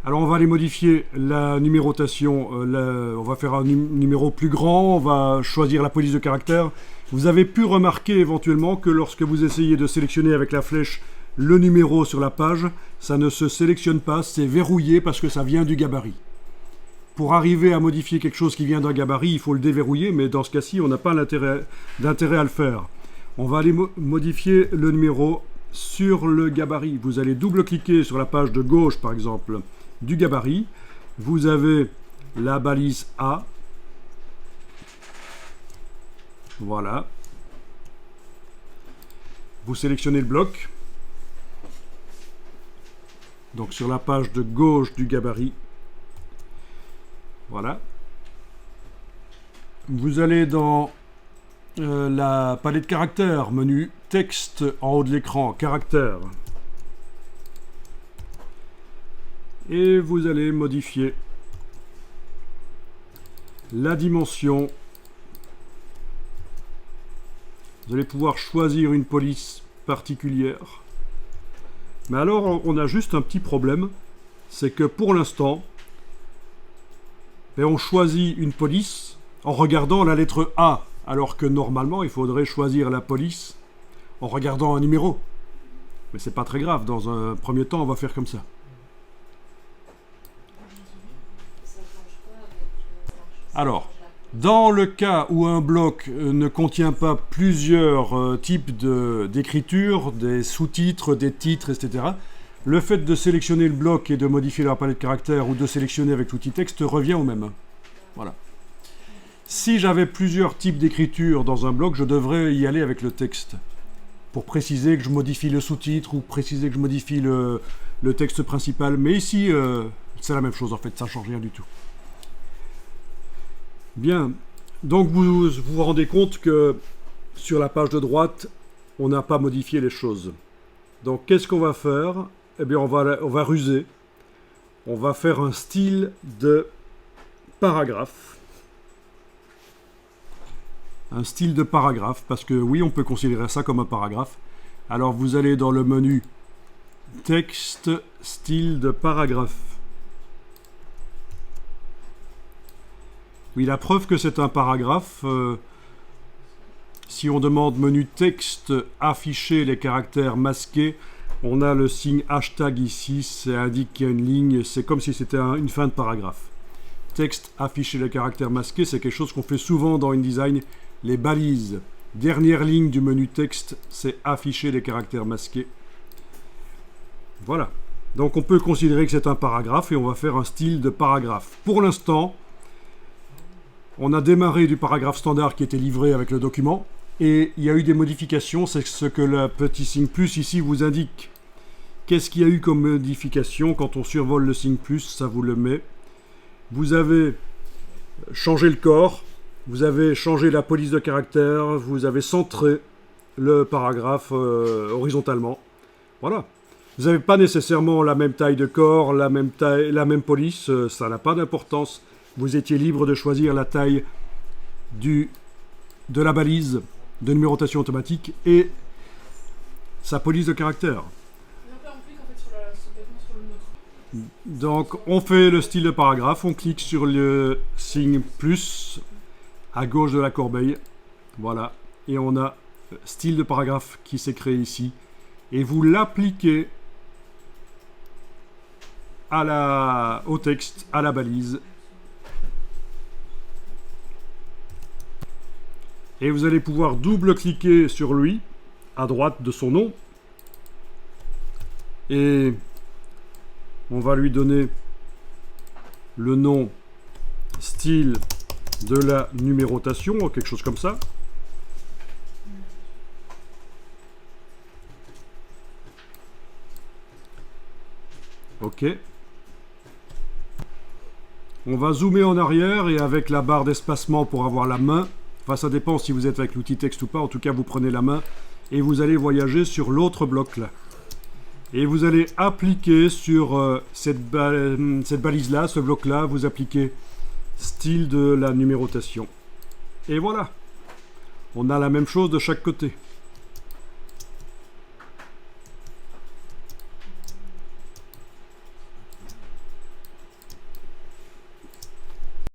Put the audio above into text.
Alors on va aller modifier la numérotation, on va faire un numéro plus grand, on va choisir la police de caractère. Vous avez pu remarquer éventuellement que lorsque vous essayez de sélectionner avec la flèche le numéro sur la page, ça ne se sélectionne pas, c'est verrouillé parce que ça vient du gabarit. Pour arriver à modifier quelque chose qui vient d'un gabarit, il faut le déverrouiller, mais dans ce cas-ci, on n'a pas d'intérêt à le faire. On va aller modifier le numéro sur le gabarit. Vous allez double-cliquer sur la page de gauche, par exemple, du gabarit. Vous avez la balise A. Voilà. Vous sélectionnez le bloc. Donc sur la page de gauche du gabarit. Voilà. Vous allez dans la palette caractères, menu texte en haut de l'écran, caractères. Et vous allez modifier la dimension. Vous allez pouvoir choisir une police particulière. Mais alors, on a juste un petit problème, c'est que pour l'instant, on choisit une police en regardant la lettre A, alors que normalement, il faudrait choisir la police en regardant un numéro. Mais c'est pas très grave, dans un premier temps, on va faire comme ça. Alors, dans le cas où un bloc ne contient pas plusieurs types d'écriture, des sous-titres, des titres, etc., le fait de sélectionner le bloc et de modifier la palette de caractères ou de sélectionner avec l'outil texte revient au même. Voilà. Si j'avais plusieurs types d'écriture dans un bloc, je devrais y aller avec le texte pour préciser que je modifie le sous-titre ou préciser que je modifie le texte principal. Mais ici, c'est la même chose en fait, ça ne change rien du tout. Bien, donc vous vous rendez compte que sur la page de droite, on n'a pas modifié les choses. Donc qu'est-ce qu'on va faire? Eh bien on va ruser. On va faire un style de paragraphe. Un style de paragraphe, parce que oui, on peut considérer ça comme un paragraphe. Alors vous allez dans le menu texte, style de paragraphe. Oui, la preuve que c'est un paragraphe, si on demande menu texte, afficher les caractères masqués, on a le signe hashtag ici, ça indique qu'il y a une ligne, c'est comme si c'était une fin de paragraphe. Texte, afficher les caractères masqués, c'est quelque chose qu'on fait souvent dans InDesign. Les balises, dernière ligne du menu texte, c'est afficher les caractères masqués. Voilà. Donc on peut considérer que c'est un paragraphe et on va faire un style de paragraphe. Pour l'instant, on a démarré du paragraphe standard qui était livré avec le document et il y a eu des modifications, c'est ce que le petit signe plus ici vous indique. Qu'est-ce qu'il y a eu comme modification? Quand on survole le signe plus, ça vous le met. Vous avez changé le corps, vous avez changé la police de caractère, vous avez centré le paragraphe horizontalement. Voilà. Vous n'avez pas nécessairement la même taille de corps, la même police, ça n'a pas d'importance. Vous étiez libre de choisir la taille de la balise de numérotation automatique et sa police de caractère. Donc on fait le style de paragraphe, on clique sur le signe plus à gauche de la corbeille. Voilà. Et on a style de paragraphe qui s'est créé ici. Et vous l'appliquez au texte, à la balise. Et vous allez pouvoir double-cliquer sur lui, à droite de son nom. Et on va lui donner le nom style de la numérotation, quelque chose comme ça. OK. On va zoomer en arrière et avec la barre d'espacement pour avoir la main. Enfin, ça dépend si vous êtes avec l'outil texte ou pas. En tout cas, vous prenez la main et vous allez voyager sur l'autre bloc là. Et vous allez appliquer sur cette balise-là, ce bloc-là, vous appliquez style de la numérotation. Et voilà. On a la même chose de chaque côté.